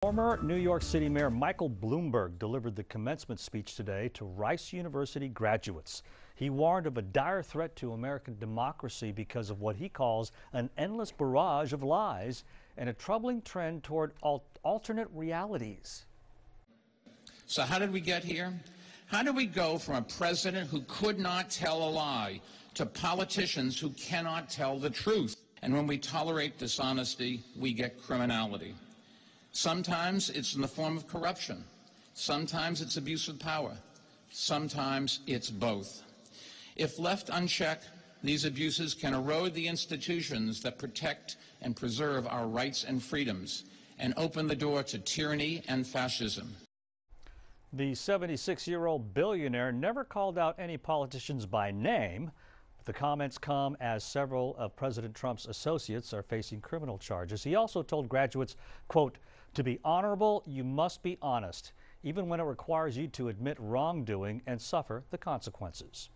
Former New York City Mayor Michael Bloomberg delivered the commencement speech today to Rice University graduates. He warned of a dire threat to American democracy because of what he calls an endless barrage of lies and a troubling trend toward alternate realities. So how did we get here? How did we go from a president who could not tell a lie to politicians who cannot tell the truth? And when we tolerate dishonesty, we get criminality. Sometimes it's in the form of corruption. Sometimes it's abuse of power. Sometimes it's both. If left unchecked, these abuses can erode the institutions that protect and preserve our rights and freedoms and open the door to tyranny and fascism. The 76-year-old billionaire never called out any politicians by name. The comments come as several of President Trump's associates are facing criminal charges. He also told graduates, quote, "To be honorable, you must be honest, even when it requires you to admit wrongdoing and suffer the consequences."